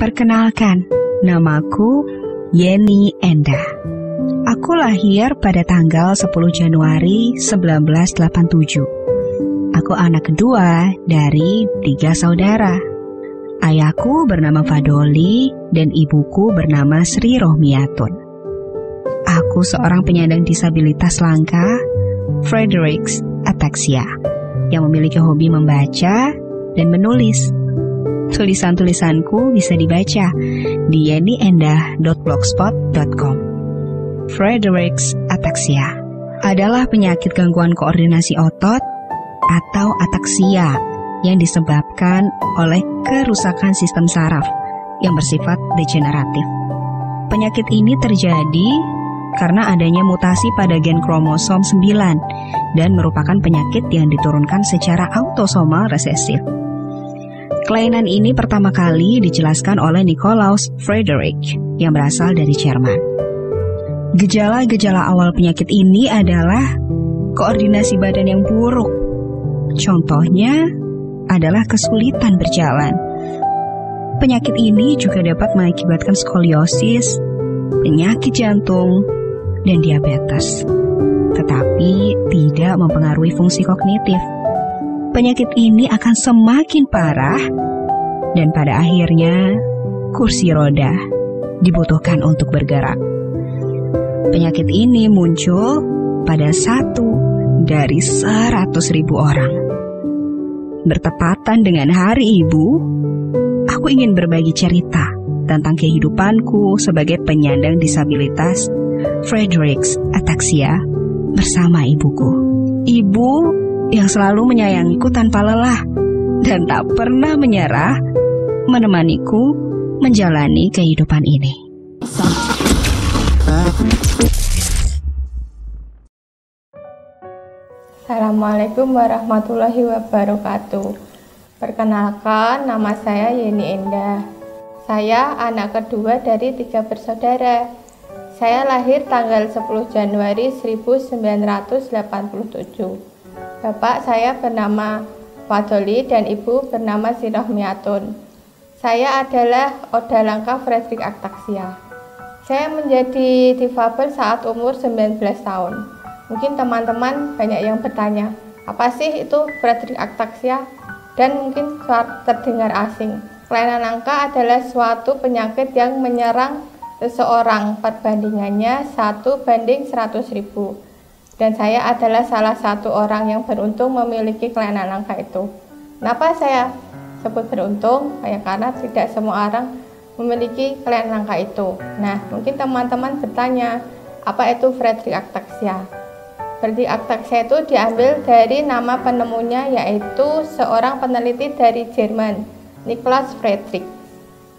Perkenalkan, namaku Yeni Endah. Aku lahir pada tanggal 10 Januari 1987. Aku anak kedua dari 3 saudara. Ayahku bernama Fadoli dan ibuku bernama Sri Rohmiatun. Aku seorang penyandang disabilitas langka, Friedreich's ataxia, yang memiliki hobi membaca dan menulis. Tulisan-tulisanku bisa dibaca di yeniendah.blogspot.com. Friedreich's ataxia adalah penyakit gangguan koordinasi otot atau ataksia yang disebabkan oleh kerusakan sistem saraf yang bersifat degeneratif. Penyakit ini terjadi karena adanya mutasi pada gen kromosom 9 dan merupakan penyakit yang diturunkan secara autosomal resesif. Kelainan ini pertama kali dijelaskan oleh Nikolaus Friedreich yang berasal dari Jerman. Gejala-gejala awal penyakit ini adalah koordinasi badan yang buruk. Contohnya adalah kesulitan berjalan. Penyakit ini juga dapat mengakibatkan skoliosis, penyakit jantung, dan diabetes, tetapi tidak mempengaruhi fungsi kognitif. Penyakit ini akan semakin parah dan pada akhirnya kursi roda dibutuhkan untuk bergerak. Penyakit ini muncul pada 1 dari 100.000 orang. Bertepatan dengan Hari Ibu, aku ingin berbagi cerita tentang kehidupanku sebagai penyandang disabilitas Friedreich's ataxia bersama ibuku. Ibu yang selalu menyayangiku tanpa lelah dan tak pernah menyerah menemaniku menjalani kehidupan ini. Assalamualaikum warahmatullahi wabarakatuh. Perkenalkan, nama saya Yeni Endah. Saya anak kedua dari 3 bersaudara. Saya lahir tanggal 10 Januari 1987. Bapak saya bernama Fadoli dan ibu bernama Sri Rohmiatun. Saya adalah Oda Langka Friedreich ataxia. Saya menjadi difabel saat umur 19 tahun. Mungkin teman-teman banyak yang bertanya, apa sih itu Friedreich ataxia? Dan mungkin terdengar asing. Kelainan langka adalah suatu penyakit yang menyerang seseorang, perbandingannya 1:100.000. Dan saya adalah salah satu orang yang beruntung memiliki kelainan langka itu. Kenapa saya sebut beruntung? Ya karena tidak semua orang memiliki kelainan langka itu. Nah, mungkin teman-teman bertanya, apa itu Friedreich ataxia? Friedreich ataxia itu diambil dari nama penemunya, yaitu seorang peneliti dari Jerman, Nikolaus Friedreich.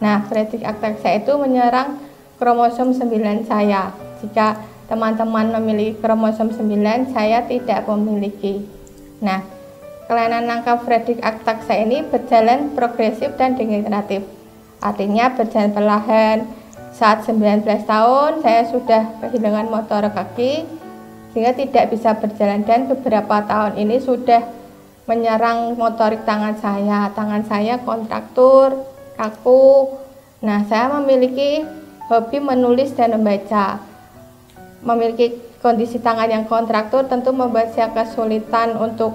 Nah, Friedreich ataxia itu menyerang kromosom 9 saya. Jika teman-teman memiliki kromosom 9, saya tidak memiliki. Nah, kelainan langka Friedreich ataxia ini berjalan progresif dan degeneratif. Artinya berjalan perlahan. Saat 19 tahun, saya sudah kehilangan motor kaki, sehingga tidak bisa berjalan, dan beberapa tahun ini sudah menyerang motorik tangan saya. Tangan saya kontraktur, kaku. Nah, saya memiliki hobi menulis dan membaca. Memiliki kondisi tangan yang kontraktur tentu membuat saya kesulitan untuk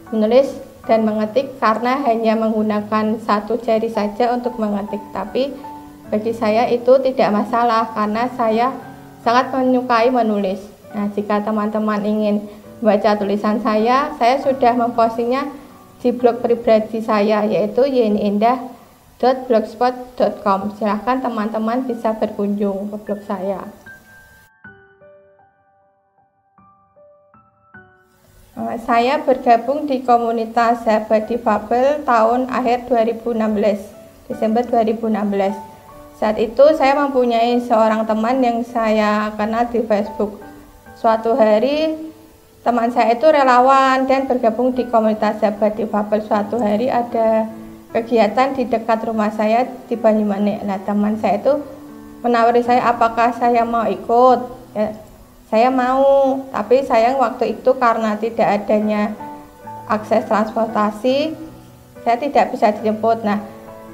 menulis dan mengetik karena hanya menggunakan 1 jari saja untuk mengetik. Tapi bagi saya itu tidak masalah karena saya sangat menyukai menulis. Nah, jika teman-teman ingin membaca tulisan saya sudah mempostingnya di blog pribadi saya, yaitu yeniendah.blogspot.com. Silahkan teman-teman bisa berkunjung ke blog saya. Saya bergabung di komunitas sahabat difabel tahun akhir 2016, Desember 2016. Saat itu saya mempunyai seorang teman yang saya kenal di Facebook. Suatu hari teman saya itu relawan dan bergabung di komunitas sahabat difabel. Suatu hari ada kegiatan di dekat rumah saya di Banyumanik. Nah, teman saya itu menawari saya apakah saya mau ikut. Ya, saya mau, tapi sayang waktu itu karena tidak adanya akses transportasi, saya tidak bisa dijemput. Nah,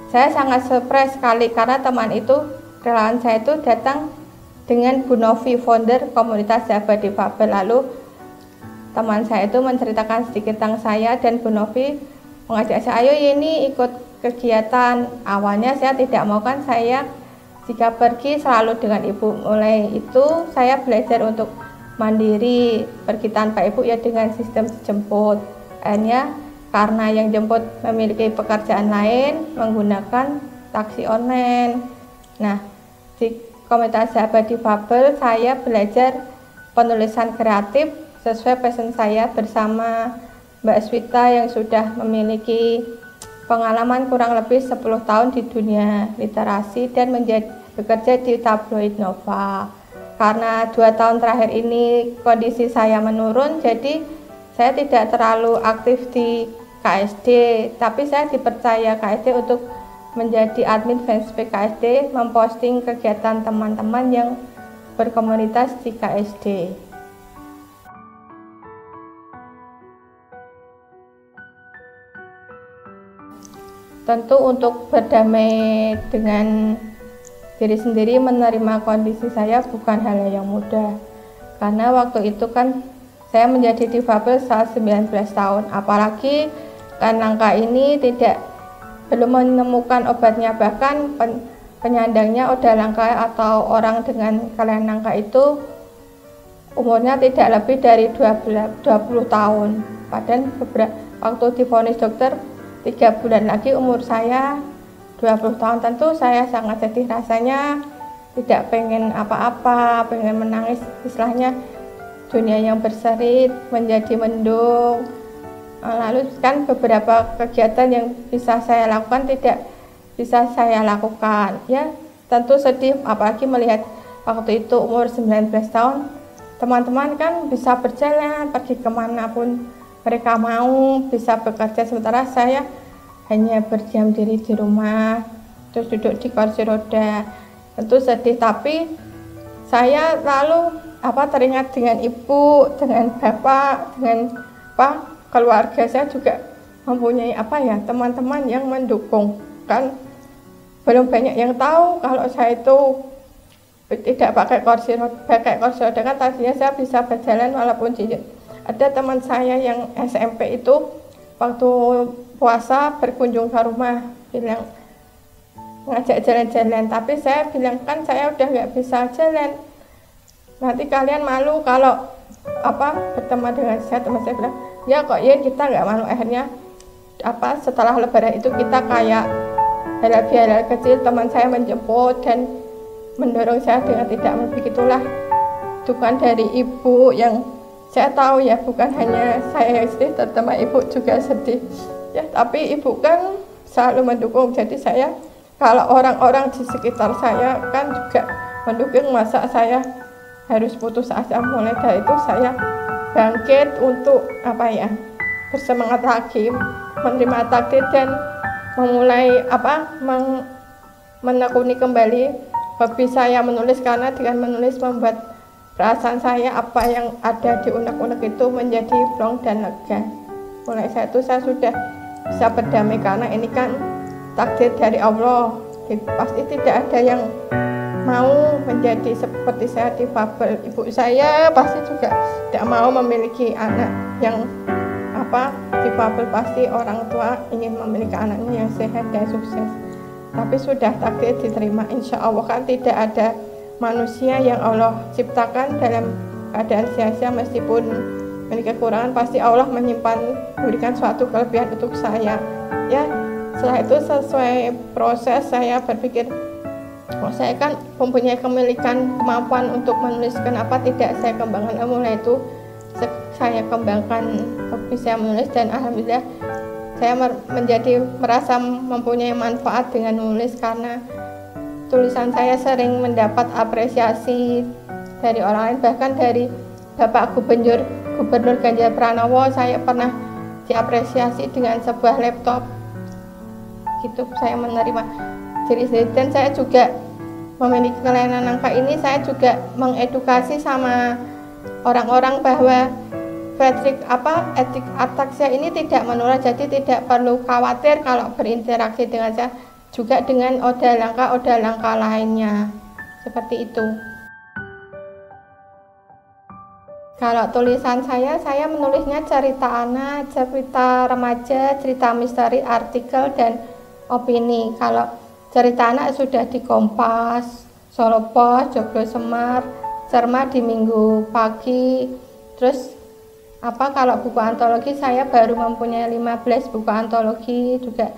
Saya sangat surprise sekali karena teman itu, relawan saya itu datang dengan Bu Novi, founder komunitas sahabat difabel. Lalu teman saya itu menceritakan sedikit tentang saya dan Bu Novi mengajak saya, ayo ini ikut kegiatan. Awalnya saya tidak mau, kan saya jika pergi selalu dengan ibu. Mulai itu saya belajar untuk mandiri, pergi tanpa ibu ya dengan sistem jemput. Akhirnya karena yang jemput memiliki pekerjaan lain, menggunakan taksi online. Nah, di komunitas sahabat difabel saya belajar penulisan kreatif sesuai passion saya bersama Mbak Swita yang sudah memiliki pengalaman kurang lebih 10 tahun di dunia literasi dan bekerja di tabloid Nova. Karena 2 tahun terakhir ini kondisi saya menurun, jadi saya tidak terlalu aktif di KSD, tapi saya dipercaya KSD untuk menjadi admin fanspage KSD, memposting kegiatan teman-teman yang berkomunitas di KSD. Tentu untuk berdamai dengan diri sendiri, menerima kondisi saya bukan hal yang mudah. Karena waktu itu kan saya menjadi difabel saat 19 tahun, apalagi kanangka ini belum menemukan obatnya, bahkan penyandangnya odalangka atau orang dengan kanangka itu umurnya tidak lebih dari 20 tahun. Padahal waktu divonis dokter 3 bulan lagi umur saya 20 tahun. Tentu saya sangat sedih rasanya, tidak pengen apa-apa, pengen menangis, istilahnya dunia yang berseri menjadi mendung. Lalu kan beberapa kegiatan yang bisa saya lakukan tidak bisa saya lakukan, ya tentu sedih, apalagi melihat waktu itu umur 19 tahun teman-teman kan bisa berjalan pergi kemanapun mereka mau, bisa bekerja, sementara saya hanya berdiam diri di rumah, terus duduk di kursi roda. Tentu sedih, tapi saya lalu teringat dengan ibu, dengan bapak, dengan keluarga. Saya juga mempunyai teman-teman yang mendukung. Kan belum banyak yang tahu kalau saya itu tidak pakai kursi roda, kan tadinya saya bisa berjalan walaupun cincin. Ada teman saya yang SMP itu waktu puasa berkunjung ke rumah, bilang ngajak jalan-jalan, tapi saya bilang kan saya udah nggak bisa jalan, nanti kalian malu kalau berteman dengan saya. Teman saya bilang, ya kok ya kita nggak malu. Akhirnya setelah lebaran itu kita kayak halal kecil, teman saya menjemput dan mendorong saya dengan tidak begitulah dukungan dari ibu yang saya tahu ya bukan hanya saya yang sedih, terutama ibu juga sedih ya, tapi ibu kan selalu mendukung. Jadi saya, kalau orang-orang di sekitar saya kan juga mendukung, masa saya harus putus asa. Mulai dari itu saya bangkit untuk bersemangat lagi, menerima takdir dan memulai menekuni kembali hobi saya menulis, karena dengan menulis membuat perasaan saya apa yang ada di unek-unek itu menjadi plong dan lega. Mulai saat itu saya sudah bisa berdamai, karena ini kan takdir dari Allah. Pasti tidak ada yang mau menjadi seperti saya difabel. Ibu saya pasti juga tidak mau memiliki anak yang difabel. Pasti orang tua ingin memiliki anaknya yang sehat dan sukses. Tapi sudah takdir diterima, insya Allah. Kan tidak ada manusia yang Allah ciptakan dalam keadaan sia-sia, meskipun memiliki kekurangan pasti Allah memberikan suatu kelebihan untuk saya ya. Setelah itu sesuai proses saya berpikir, saya kan mempunyai kemampuan untuk menulis, kenapa tidak saya kembangkan. Mulai itu saya kembangkan hobi saya menulis, dan alhamdulillah saya merasa mempunyai manfaat dengan menulis, karena tulisan saya sering mendapat apresiasi dari orang lain, bahkan dari Bapak Gubernur Ganjar Pranowo saya pernah diapresiasi dengan sebuah laptop. Gitu saya menerima diri sendiri, dan saya juga memiliki kelainan angka ini. Saya juga mengedukasi sama orang-orang bahwa etik ataksia ini tidak menular, jadi tidak perlu khawatir kalau berinteraksi dengan saya. juga dengan oda langka lainnya, seperti itu. Kalau tulisan saya menulisnya cerita anak, cerita remaja, cerita misteri, artikel, dan opini. Kalau cerita anak sudah di Kompas, Solo Pos, Joglo Semar, Cermat di Minggu Pagi. Terus kalau buku antologi saya baru mempunyai 15 buku antologi, juga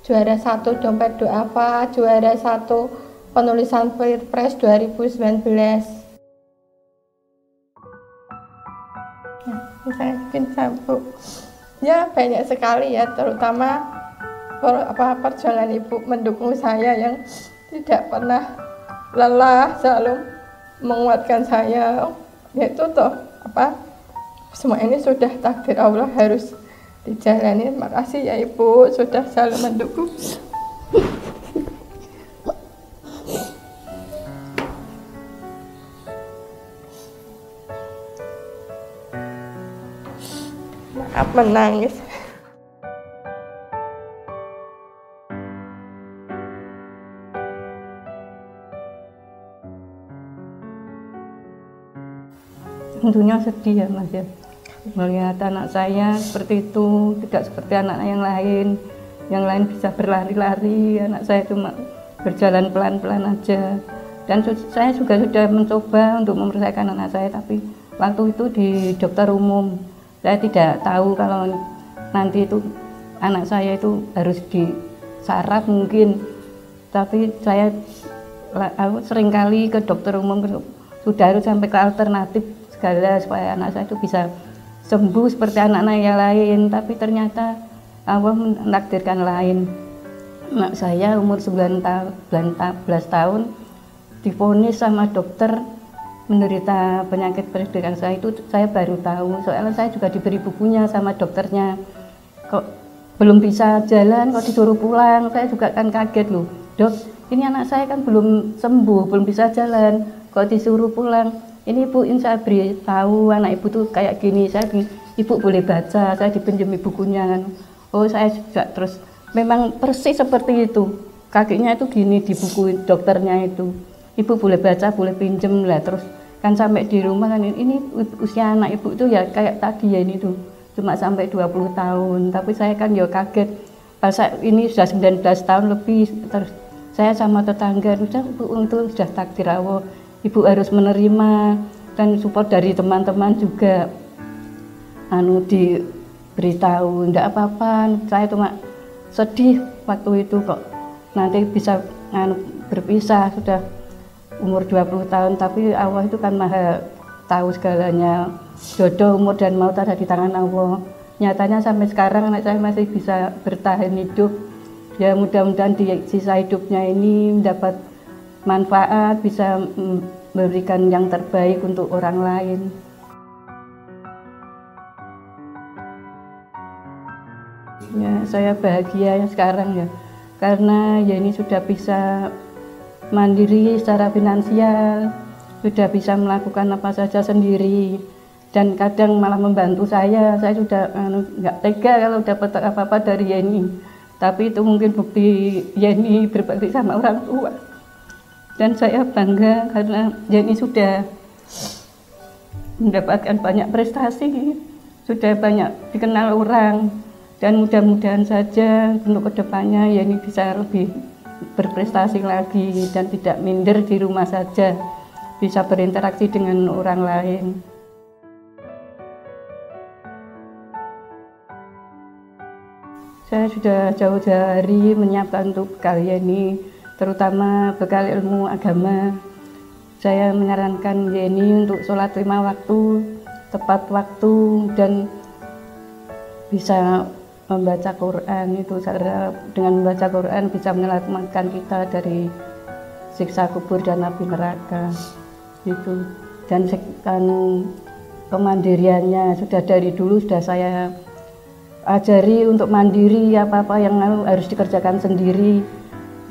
juara 1 Dompet Duafa, juara 1 penulisan Press 2019. Saya bikin sabuk ya banyak sekali ya, terutama perjuangan ibu mendukung saya yang tidak pernah lelah, selalu menguatkan saya, yaitu semua ini sudah takdir Allah, harus dijalani. Terima kasih ya ibu sudah selalu mendukung. Maaf menangis. Tentunya sedih ya Mas ya, melihat anak saya seperti itu, tidak seperti anak yang lain bisa berlari-lari, anak saya cuma berjalan pelan-pelan aja. Dan saya juga sudah mencoba untuk memeriksakan anak saya, tapi waktu itu di dokter umum, saya tidak tahu kalau nanti itu anak saya itu harus disaraf mungkin, tapi saya seringkali ke dokter umum sudah harus sampai ke alternatif segala supaya anak saya itu bisa sembuh seperti anak-anak yang lain, tapi ternyata Allah menakdirkan lain. Anak saya umur 19 tahun divonis sama dokter menderita penyakit Friedreich ataxia. Itu saya baru tahu, soalnya saya juga diberi bukunya sama dokternya. Kok belum bisa jalan kok disuruh pulang, saya juga kan kaget loh, dok ini anak saya kan belum sembuh, belum bisa jalan kok disuruh pulang. Ini ibu, ini saya beri tahu anak ibu tuh kayak gini, ibu boleh baca, saya dipinjami bukunya kan. Oh saya juga terus memang persis seperti itu, kakinya itu gini di buku dokternya itu, ibu boleh baca, boleh pinjem lah. Terus kan sampai di rumah kan ini usia anak ibu itu ya kayak tadi ya, ini tuh cuma sampai 20 tahun, tapi saya kan ya kaget pas ini sudah 19 tahun lebih. Terus saya sama tetangga, ibu untuk sudah takdir Allah, ibu harus menerima, dan support dari teman-teman juga diberitahu enggak apa-apa. Saya cuma sedih waktu itu kok nanti bisa berpisah, sudah umur 20 tahun, tapi Allah itu kan maha tahu segalanya. Jodoh, umur dan maut ada di tangan Allah. Nyatanya sampai sekarang anak saya masih bisa bertahan hidup. Ya mudah-mudahan di sisa hidupnya ini mendapat manfaat, bisa memberikan yang terbaik untuk orang lain. Ya, saya bahagia ya sekarang ya, karena ya ini sudah bisa mandiri secara finansial, sudah bisa melakukan apa saja sendiri, dan kadang malah membantu saya sudah nggak tega kalau dapat apa-apa dari Yeni, tapi itu mungkin bukti Yeni berbakti sama orang tua. Dan saya bangga karena Yeni sudah mendapatkan banyak prestasi, sudah banyak dikenal orang, dan mudah-mudahan saja untuk kedepannya Yeni bisa lebih berprestasi lagi dan tidak minder di rumah saja, bisa berinteraksi dengan orang lain. Saya sudah jauh-jauh hari menyiapkan untuk bekal Yeni, terutama bekal ilmu agama. Saya menyarankan Yeni untuk sholat 5 waktu, tepat waktu, dan bisa membaca Quran. Itu dengan membaca Quran bisa menyelamatkan kita dari siksa kubur dan api neraka. Itu. Dan kemandiriannya sudah dari dulu sudah saya ajari untuk mandiri, apa-apa yang harus dikerjakan sendiri,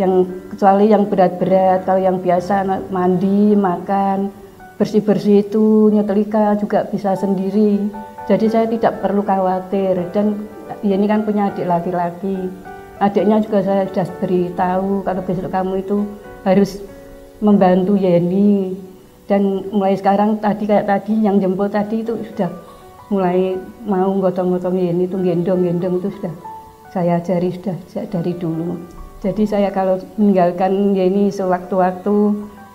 yang kecuali yang berat-berat. Kalau yang biasa mandi, makan, bersih-bersih itu nyetrika juga bisa sendiri. Jadi saya tidak perlu khawatir. Dan ini kan punya adik laki-laki, adiknya juga saya sudah beritahu kalau besok kamu itu harus membantu Yeni. Dan mulai sekarang kayak tadi yang jemput tadi itu sudah mulai mau gotong-gotong Yeni, itu gendong-gendong itu sudah saya ajari sudah dari dulu. Jadi saya kalau meninggalkan Yeni sewaktu-waktu,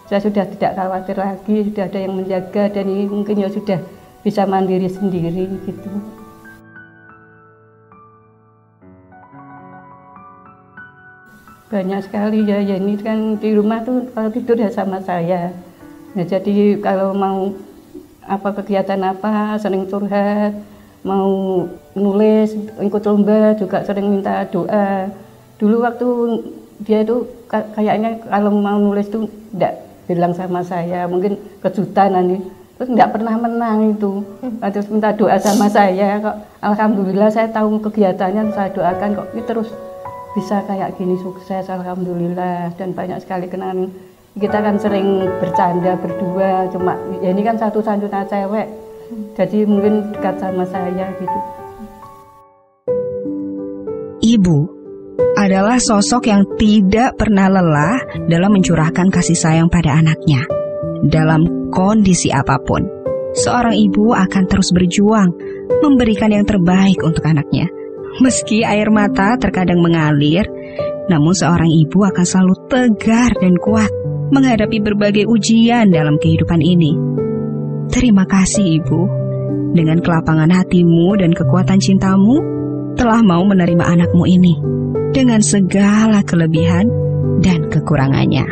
saya sudah tidak khawatir lagi, sudah ada yang menjaga dan ini mungkin ya sudah bisa mandiri sendiri gitu. Banyak sekali ya, Yeni kan di rumah tuh kalau tidur ya sama saya. Nah, jadi kalau mau apa kegiatan apa sering curhat, mau nulis, ikut lomba juga sering minta doa. Dulu waktu dia itu kayaknya kalau mau nulis tuh tidak bilang sama saya, mungkin kejutan nanti. Terus tidak pernah menang itu. Terus minta doa sama saya. Kok alhamdulillah saya tahu kegiatannya, saya doakan kok terus bisa kayak gini sukses, alhamdulillah. Dan banyak sekali kenangan. Kita kan sering bercanda berdua, cuma ya ini kan satu-satunya cewek, jadi mungkin dekat sama saya gitu. Ibu adalah sosok yang tidak pernah lelah dalam mencurahkan kasih sayang pada anaknya. Dalam kondisi apapun, seorang ibu akan terus berjuang memberikan yang terbaik untuk anaknya. Meski air mata terkadang mengalir, namun seorang ibu akan selalu tegar dan kuat menghadapi berbagai ujian dalam kehidupan ini. Terima kasih Ibu, dengan kelapangan hatimu dan kekuatan cintamu telah mau menerima anakmu ini dengan segala kelebihan dan kekurangannya.